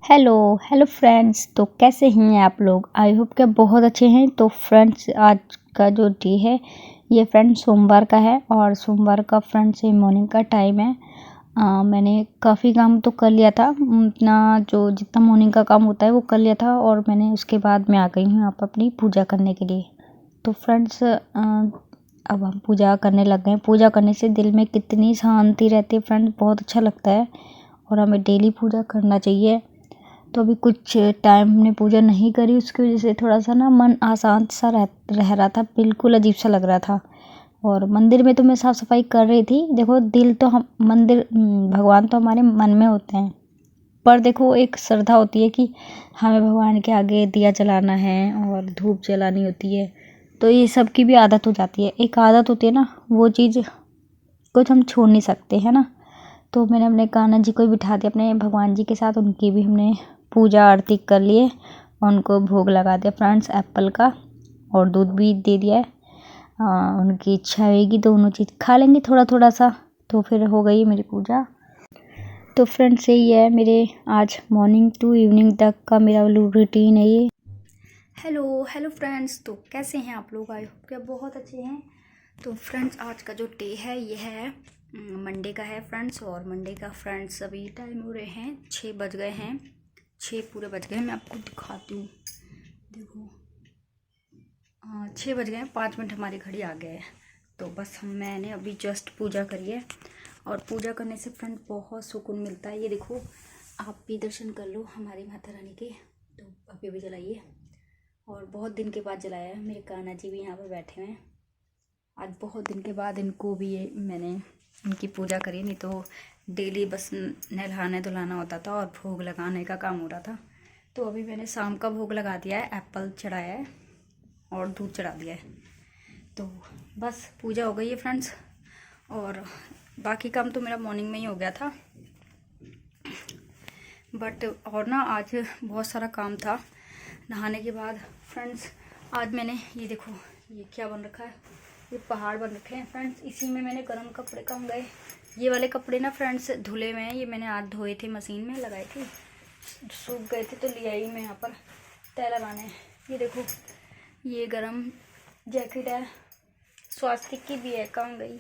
Hello hello friends. तो कैसे हैं आप लोग? आई होप कि बहुत अच्छे हैं। तो फ्रेंड्स, आज का जो डे है ये फ्रेंड्स सोमवार का है और सोमवार का फ्रेंड्स ये मॉर्निंग का टाइम है। मैंने काफ़ी काम तो कर लिया था, अपना जो जितना मॉर्निंग का काम होता है वो कर लिया था और मैंने उसके बाद मैं आ गई हूँ यहाँ पर अपनी पूजा करने के लिए। तो फ्रेंड्स, अब हम पूजा करने लग गए हैं। पूजा करने से दिल में कितनी शांति रहती है फ्रेंड्स, बहुत अच्छा लगता है और हमें डेली पूजा करना चाहिए। तो अभी कुछ टाइम हमने पूजा नहीं करी, उसकी वजह से थोड़ा सा ना मन अशांत सा रह रहा था, बिल्कुल अजीब सा लग रहा था। और मंदिर में तो मैं साफ़ सफाई कर रही थी। देखो, दिल तो हम मंदिर भगवान तो हमारे मन में होते हैं, पर देखो एक श्रद्धा होती है कि हमें भगवान के आगे दिया जलाना है और धूप जलानी होती है। तो ये सब की भी आदत हो जाती है, एक आदत होती है ना, वो चीज़ कुछ हम छोड़ नहीं सकते, है ना। तो मैंने अपने कान्हा जी को ही बिठा दिया अपने भगवान जी के साथ, उनकी भी हमने पूजा आरती कर लिए और उनको भोग लगा दिया फ्रेंड्स, एप्पल का, और दूध भी दे दिया है। उनकी इच्छा रहेगी दोनों चीज़ खा लेंगे थोड़ा थोड़ा सा, तो फिर हो गई मेरी पूजा। तो फ्रेंड्स, यही है मेरे आज मॉर्निंग टू इवनिंग तक का मेरा रूटीन है ये। हेलो हेलो फ्रेंड्स, तो कैसे हैं आप लोग? आई होप कि बहुत अच्छे हैं। तो फ्रेंड्स, आज का जो डे है ये है मंडे का है फ्रेंड्स, और मंडे का फ्रेंड्स अभी टाइम हो रहे हैं 6 बज गए हैं, 6 पूरे बज गए हैं। मैं आपको दिखाती हूँ, देखो 6 बज गए हैं, 5 मिनट हमारी घड़ी आ गए है। तो बस मैंने अभी जस्ट पूजा करी है और पूजा करने से फ्रेंड बहुत सुकून मिलता है। ये देखो, आप भी दर्शन कर लो हमारी माता रानी के। तो अभी भी जलाइए, और बहुत दिन के बाद जलाया है। मेरे कान्हा जी भी यहाँ पर बैठे हुए हैं, आज बहुत दिन के बाद इनको भी ये मैंने इनकी पूजा करी, नहीं तो डेली बस नहलाने धुलाना होता था और भोग लगाने का काम हो रहा था। तो अभी मैंने शाम का भोग लगा दिया है, एप्पल चढ़ाया है और दूध चढ़ा दिया है। तो बस पूजा हो गई है फ्रेंड्स, और बाकी काम तो मेरा मॉर्निंग में ही हो गया था, बट और ना आज बहुत सारा काम था नहाने के बाद फ्रेंड्स। आज मैंने ये देखो, ये क्या बन रखा है, ये पहाड़ बन रखे हैं फ्रेंड्स। इसी में मैंने गर्म कपड़े कम गए, ये वाले कपड़े ना फ्रेंड्स धुले हुए हैं, ये मैंने आज धोए थे, मशीन में लगाए थे, सूख गए थे तो ले आई मैं यहाँ पर तय लगाने। ये देखो, ये गर्म जैकेट है, स्वास्तिक की भी है, कहाँ गई।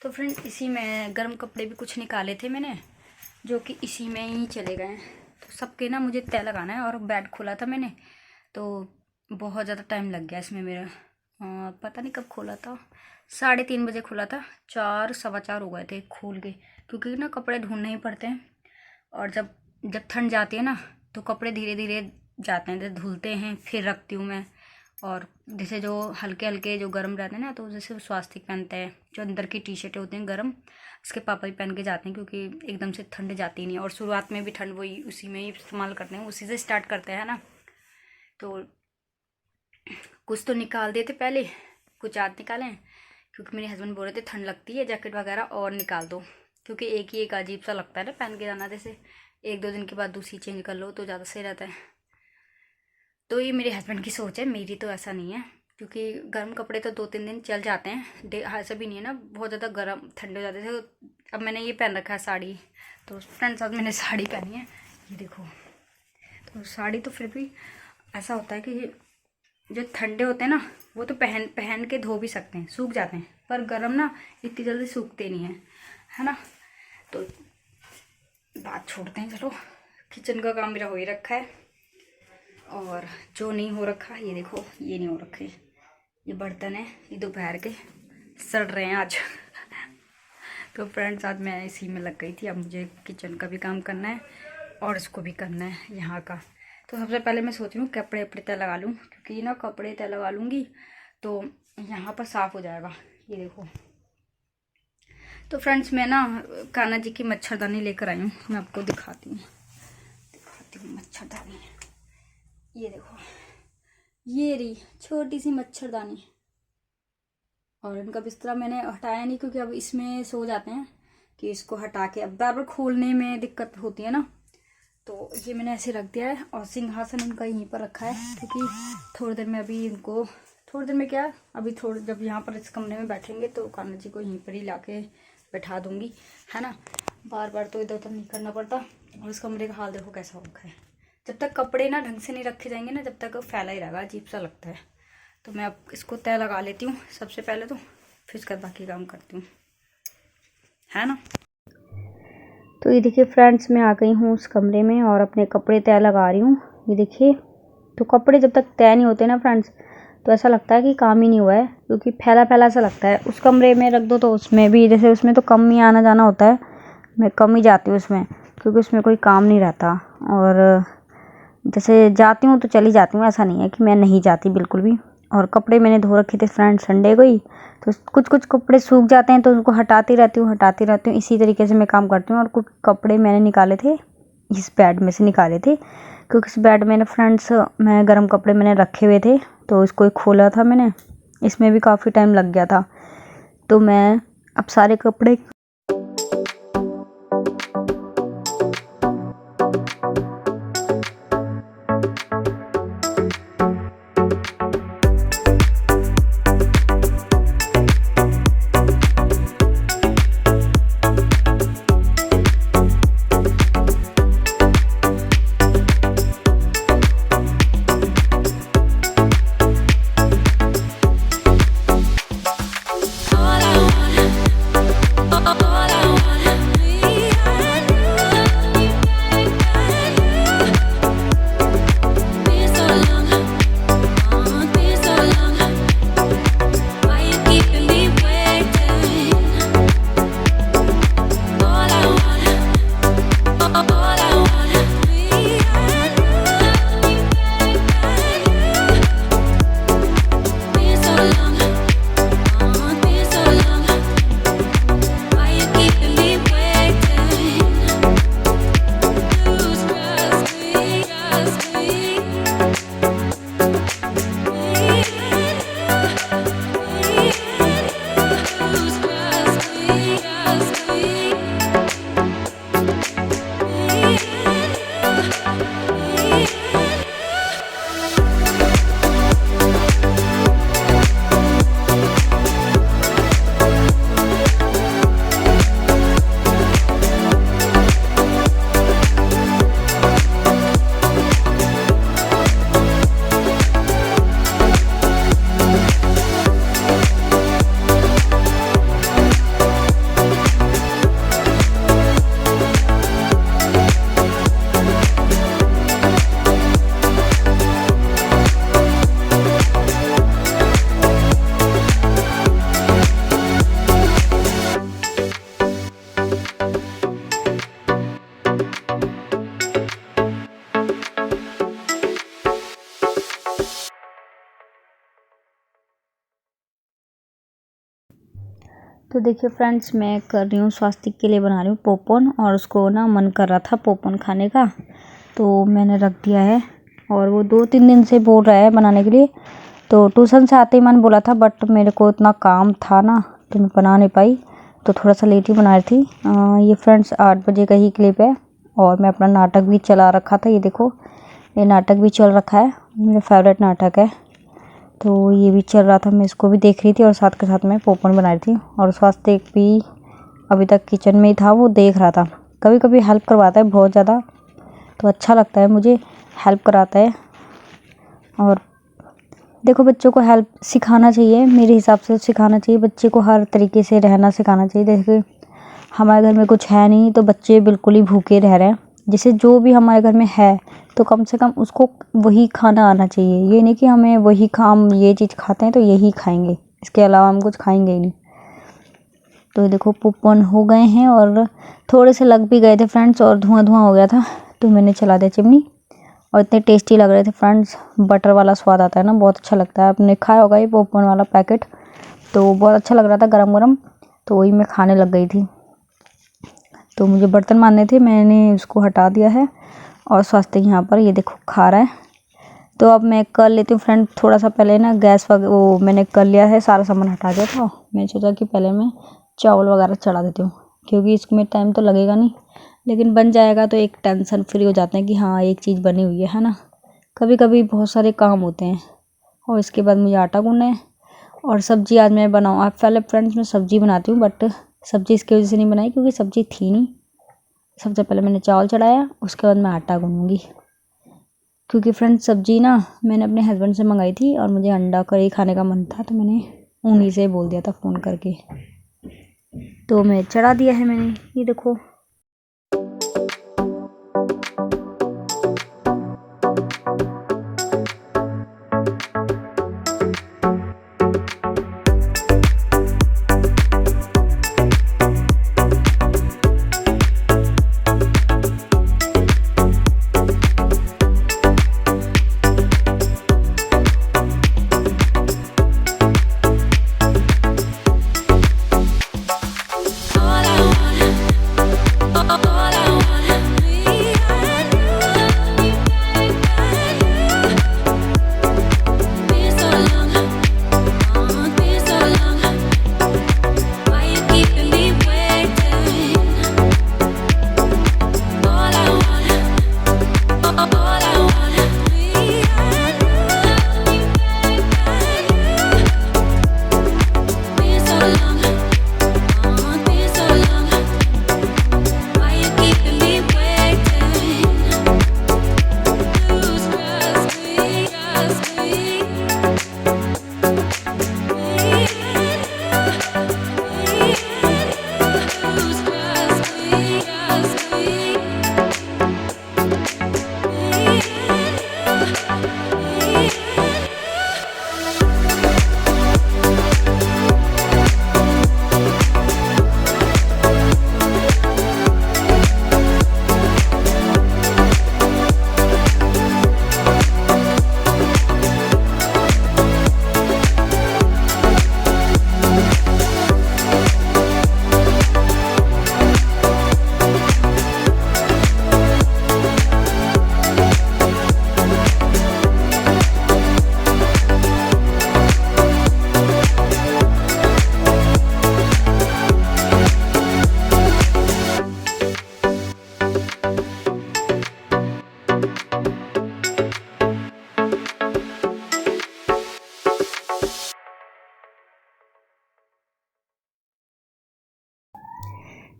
तो फ्रेंड्स, इसी में गर्म कपड़े भी कुछ निकाले थे मैंने, जो कि इसी में ही चले गए। तो सबके ना मुझे तय लगाना है, और बेड खोला था मैंने तो बहुत ज़्यादा टाइम लग गया इसमें मेरा। पता नहीं कब खोला था, 3:30 बजे खोला था, 4 सवा 4 हो गए थे खोल के, क्योंकि ना कपड़े ढूंढने ही पड़ते हैं। और जब जब ठंड जाती है ना तो कपड़े धीरे धीरे जाते हैं, जैसे धुलते हैं फिर रखती हूँ मैं। और जैसे जो हल्के हल्के जो गर्म रहते हैं ना, तो जैसे स्वास्तिक पहनते हैं, जो अंदर की टी शर्टें होती हैं गर्म, इसके पापा भी पहन के जाते हैं, क्योंकि एकदम से ठंड जाती नहीं है। और शुरुआत में भी ठंड वही उसी में ही इस्तेमाल करते हैं, उसी से स्टार्ट करते हैं ना। तो कुछ तो निकाल दिए थे पहले, कुछ आज निकालें, क्योंकि मेरे हस्बैंड बोल रहे थे ठंड लगती है जैकेट वगैरह और निकाल दो, क्योंकि एक ही एक अजीब सा लगता है ना पहन के जाना, जैसे 1-2 दिन के बाद दूसरी चेंज कर लो तो ज़्यादा सही रहता है। तो ये मेरे हस्बैंड की सोच है, मेरी तो ऐसा नहीं है, क्योंकि गर्म कपड़े तो 2-3 दिन चल जाते हैं, ऐसा भी नहीं है ना बहुत ज़्यादा गर्म ठंडे हो जाते थे। तो अब मैंने ये पहन रखा है साड़ी, तो फ्रेंड्स आज मैंने साड़ी पहनी है, ये देखो। तो साड़ी तो फिर भी ऐसा होता है कि जो ठंडे होते हैं ना वो तो पहन पहन के धो भी सकते हैं, सूख जाते हैं, पर गर्म ना इतनी जल्दी सूखते नहीं हैं, है ना। तो बात छोड़ते हैं, चलो किचन का काम मेरा हो ही रखा है। और जो नहीं हो रखा, ये देखो, ये नहीं हो रखे, ये बर्तन है, ये दोपहर के सड़ रहे हैं आज। तो फ्रेंड्स, आज मैं इसी में लग गई थी, अब मुझे किचन का भी काम करना है और इसको भी करना है यहाँ का। तो सबसे पहले मैं सोच रही हूँ कपड़े वपड़े तय लगा लूँ, क्योंकि ना कपड़े तय लगा लूँगी तो यहाँ पर साफ़ हो जाएगा। ये देखो, तो फ्रेंड्स मैं ना कान्हा जी की मच्छरदानी लेकर आई हूँ, मैं आपको दिखाती हूँ मच्छरदानी। ये देखो, ये रही छोटी सी मच्छरदानी, और इनका बिस्तरा मैंने हटाया नहीं, क्योंकि अब इसमें सो जाते हैं, कि इसको हटा के अब बार बार खोलने में दिक्कत होती है ना। तो ये मैंने ऐसे रख दिया है, और सिंहासन इनका यहीं पर रखा है, क्योंकि थोड़ी देर में अभी इनको, थोड़ी देर में क्या, अभी थोड़ी जब यहाँ पर इस कमरे में बैठेंगे तो कान्हा जी को यहीं पर ही लाके बैठा दूंगी, है ना। बार बार तो इधर उधर नहीं करना पड़ता। और उस कमरे का हाल देखो कैसा हो रखा है। जब तक कपड़े ना ढंग से नहीं रखे जाएंगे ना, जब तक फैला ही रहेगा, अजीब सा लगता है। तो मैं अब इसको तय लगा लेती हूँ सबसे पहले, तो फिर उसके बाद बाकी काम करती हूँ, है ना। तो ये देखिए फ्रेंड्स, मैं आ गई हूँ उस कमरे में और अपने कपड़े तय लगा रही हूँ। ये देखिए, तो कपड़े जब तक तय नहीं होते ना फ्रेंड्स, तो ऐसा लगता है कि काम ही नहीं हुआ है, क्योंकि फैला फैला सा लगता है। उस कमरे में रख दो तो उसमें भी, जैसे उसमें तो कम ही आना जाना होता है, मैं कम ही जाती हूँ उसमें, क्योंकि उसमें कोई काम नहीं रहता। और जैसे जाती हूँ तो चली जाती हूँ, ऐसा नहीं है कि मैं नहीं जाती बिल्कुल भी। और कपड़े मैंने धो रखे थे फ्रेंड संडे को ही, तो कुछ कुछ कपड़े सूख जाते हैं तो उनको हटाती रहती हूँ। इसी तरीके से मैं काम करती हूँ। और कुछ कपड़े मैंने निकाले थे, इस बेड में से निकाले थे, क्योंकि इस बेड में ना फ्रेंड्स मैं गर्म कपड़े मैंने रखे हुए थे, तो इसको खोला था मैंने, इसमें भी काफ़ी टाइम लग गया था। तो मैं अब सारे कपड़े तो देखिए फ्रेंड्स, मैं कर रही हूँ स्वास्तिक के लिए बना रही हूँ पॉपकॉर्न, और उसको ना मन कर रहा था पॉपकॉर्न खाने का, तो मैंने रख दिया है। और वो 2-3 दिन से बोल रहा है बनाने के लिए, तो ट्यूशन से आते ही मैंने बोला था, बट मेरे को इतना काम था ना तो मैं बना नहीं पाई, तो थोड़ा सा लेट ही बना रही थी। ये फ्रेंड्स 8 बजे का ही क्लिप है, और मैं अपना नाटक भी चला रखा था। ये देखो, ये नाटक भी चल रखा है, मेरा फेवरेट नाटक है, तो ये भी चल रहा था, मैं इसको भी देख रही थी और साथ के साथ मैं पॉपकॉर्न बना रही थी। और स्वास्तिक भी अभी तक किचन में ही था, वो देख रहा था। कभी कभी हेल्प करवाता है बहुत ज़्यादा, तो अच्छा लगता है मुझे, हेल्प कराता है। और देखो, बच्चों को हेल्प सिखाना चाहिए, मेरे हिसाब से सिखाना चाहिए, बच्चे को हर तरीके से रहना सिखाना चाहिए। देखिए, हमारे घर में कुछ है नहीं तो बच्चे बिल्कुल ही भूखे रह रहे हैं, जैसे जो भी हमारे घर में है तो कम से कम उसको वही खाना आना चाहिए। ये नहीं कि हमें वही हम ये चीज़ खाते हैं तो यही खाएंगे, इसके अलावा हम कुछ खाएंगे ही नहीं। तो देखो पॉपकॉर्न हो गए हैं और थोड़े से लग भी गए थे फ्रेंड्स, और धुआं धुआं हो गया था, तो मैंने चला दिया चिमनी। और इतने टेस्टी लग रहे थे फ्रेंड्स, बटर वाला स्वाद आता है ना, बहुत अच्छा लगता है। आपने खाया होगा ये पॉपकॉर्न वाला पैकेट, तो बहुत अच्छा लग रहा था गरम गरम, तो वही मैं खाने लग गई थी। तो मुझे बर्तन मारने थे, मैंने उसको हटा दिया है, और स्वास्थ्य यहाँ पर ये देखो खा रहा है। तो अब मैं कर लेती हूँ फ्रेंड, थोड़ा सा पहले ना गैस वगैरह वो मैंने कर लिया है, सारा सामान हटा दिया था। मैंने सोचा कि पहले मैं चावल वगैरह चढ़ा देती हूँ, क्योंकि इसमें टाइम तो लगेगा नहीं, लेकिन बन जाएगा तो एक टेंशन फ्री हो जाते हैं कि हाँ एक चीज़ बनी हुई है ना। कभी कभी बहुत सारे काम होते हैं। और इसके बाद मुझे आटा गूंदना है, और सब्ज़ी आज मैं बनाऊँ। आप पहले फ्रेंड्स मैं सब्ज़ी बनाती हूँ, बट सब्ज़ी इसकी वजह से नहीं बनाई क्योंकि सब्ज़ी थी नहीं, सबसे पहले मैंने चावल चढ़ाया, उसके बाद मैं आटा गूँधूँगी। क्योंकि फ्रेंड्स सब्ज़ी ना मैंने अपने हस्बैंड से मंगाई थी और मुझे अंडा करी खाने का मन था, तो मैंने उन्हीं से बोल दिया था फ़ोन करके। तो मैं चढ़ा दिया है मैंने, ये देखो।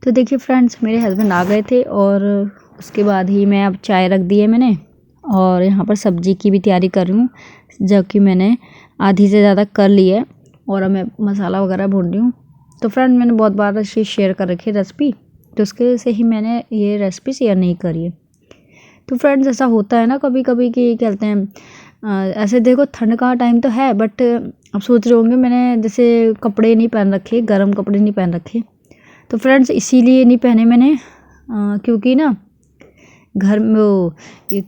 तो देखिए फ्रेंड्स, मेरे हस्बैंड आ गए थे और उसके बाद ही मैं अब चाय रख दी है मैंने, और यहाँ पर सब्ज़ी की भी तैयारी कर रही हूँ, जबकि मैंने आधी से ज़्यादा कर ली है और अब मैं मसाला वगैरह भून रही हूँ। तो फ्रेंड, मैंने बहुत बार इसे शेयर कर रखी है रेसिपी, तो उसके से ही मैंने ये रेसिपी शेयर नहीं करी है। तो फ्रेंड्स, ऐसा होता है ना कभी कभी कि कहते हैं ऐसे देखो ठंड का टाइम तो है, बट अब सोच रहे होंगे मैंने जैसे कपड़े नहीं पहन रखे, गर्म कपड़े नहीं पहन रखे। तो फ्रेंड्स, इसीलिए नहीं पहने मैंने क्योंकि ना घर में वो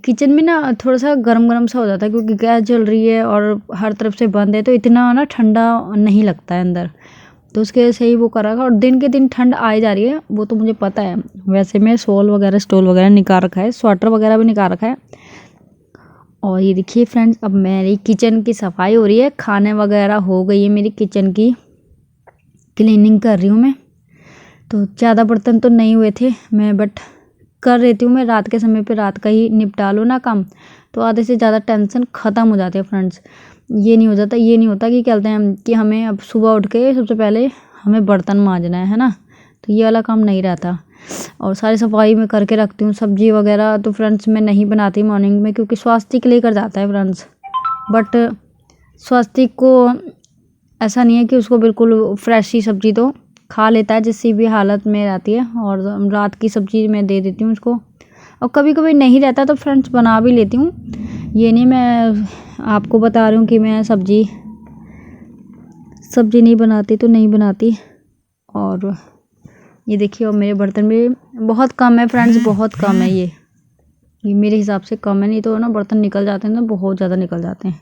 किचन में ना थोड़ा सा गरम गरम सा हो जाता है, क्योंकि गैस जल रही है और हर तरफ से बंद है, तो इतना ना ठंडा नहीं लगता है अंदर। तो उसके वजह से ही वो करा था, और दिन के दिन ठंड आई जा रही है, वो तो मुझे पता है। वैसे मैं शॉल वगैरह स्टोल वगैरह निकाल रखा है, स्वेटर वगैरह भी निकाल रखा है। और ये देखिए फ्रेंड्स, अब मेरी किचन की सफाई हो रही है, खाने वगैरह हो गई है, मेरी किचन की क्लीनिंग कर रही हूँ मैं। तो ज़्यादा बर्तन तो नहीं हुए थे मैं, बट कर रहती हूँ मैं रात के समय पे, रात का ही निपटा लो ना काम, तो आधे से ज़्यादा टेंशन ख़त्म हो जाती है फ्रेंड्स। ये नहीं होता कि कहते हैं कि हमें अब सुबह उठ के सबसे पहले हमें बर्तन मांजना है ना, तो ये वाला काम नहीं रहता। और सारी सफाई में करके रखती हूँ। सब्जी वगैरह तो फ्रेंड्स मैं नहीं बनाती मॉर्निंग में, क्योंकि स्वास्थ्य के लेकर जाता है फ्रेंड्स। बट स्वास्थ्य को ऐसा नहीं है कि उसको बिल्कुल फ्रेश ही सब्जी तो खा लेता है, जिससी भी हालत में रहती है, और रात की सब्ज़ी मैं दे देती हूँ उसको। और कभी कभी नहीं रहता तो फ्रेंड्स बना भी लेती हूँ। ये नहीं मैं आपको बता रही हूँ कि मैं सब्ज़ी नहीं बनाती तो नहीं बनाती। और ये देखिए, और मेरे बर्तन भी बहुत कम है फ्रेंड्स, बहुत कम है ये मेरे हिसाब से कम है, नहीं तो ना बर्तन निकल जाते हैं, तो बहुत ज़्यादा निकल जाते हैं।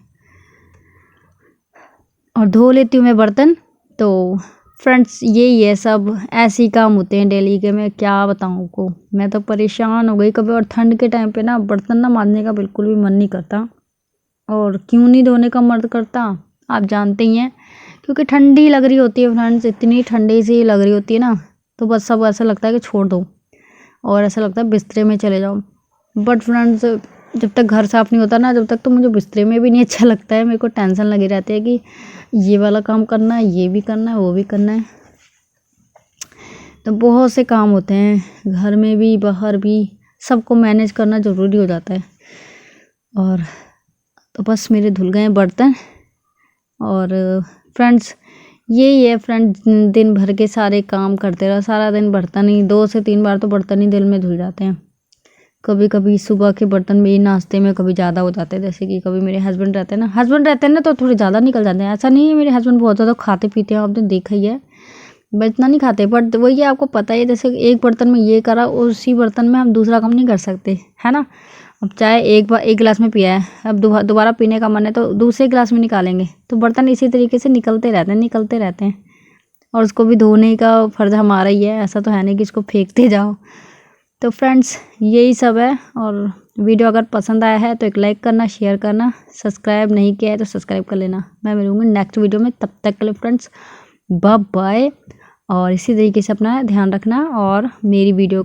और धो लेती हूँ मैं बर्तन। तो फ्रेंड्स, यही है, सब ऐसे ही काम होते हैं डेली के। मैं क्या बताऊँ आपको, मैं तो परेशान हो गई कभी। और ठंड के टाइम पे ना बर्तन ना मांजने का बिल्कुल भी मन नहीं करता, और क्यों नहीं धोने का मन करता आप जानते ही हैं, क्योंकि ठंडी लग रही होती है फ्रेंड्स, इतनी ठंडी सी लग रही होती है ना, तो बस सब ऐसा लगता है कि छोड़ दो, और ऐसा लगता है बिस्तरे में चले जाओ। बट फ्रेंड्स, जब तक घर साफ़ नहीं होता ना, जब तक तो मुझे बिस्तरे में भी नहीं अच्छा लगता है। मेरे को टेंशन लगी रहती है कि ये वाला काम करना है, ये भी करना है, वो भी करना है। तो बहुत से काम होते हैं, घर में भी बाहर भी, सबको मैनेज करना ज़रूरी हो जाता है। और तो बस मेरे धुल गए बर्तन। और फ्रेंड्स यही है फ्रेंड्स, दिन भर के सारे काम करते रहो, सारा दिन बर्तन ही 2 से 3 बार तो बर्तन ही दिल में धुल जाते हैं। कभी कभी सुबह के बर्तन मेरे नाश्ते में कभी ज़्यादा हो जाते हैं, जैसे कि कभी मेरे हस्बैंड रहते हैं ना तो थोड़े ज़्यादा निकल जाते हैं। ऐसा नहीं है मेरे हस्बैंड बहुत ज़्यादा खाते पीते हैं, आपने देखा ही है, बट इतना नहीं खाते। बट वही है, आपको पता ही है, जैसे एक बर्तन में ये करा, उसी बर्तन में हम दूसरा काम नहीं कर सकते, है ना। अब चाहे एक गिलास में पिया है, अब दोबारा पीने का मन है तो दूसरे गिलास में निकालेंगे, तो बर्तन इसी तरीके से निकलते रहते हैं। और उसको भी धोने का फ़र्ज़ हमारा ही है, ऐसा तो है नहीं कि इसको फेंकते जाओ। तो फ्रेंड्स यही सब है। और वीडियो अगर पसंद आया है तो एक लाइक करना, शेयर करना, सब्सक्राइब नहीं किया है तो सब्सक्राइब कर लेना। मैं मिलूँगी नेक्स्ट वीडियो में, तब तक के लिए फ्रेंड्स बाय बाय। और इसी तरीके से अपना ध्यान रखना और मेरी वीडियो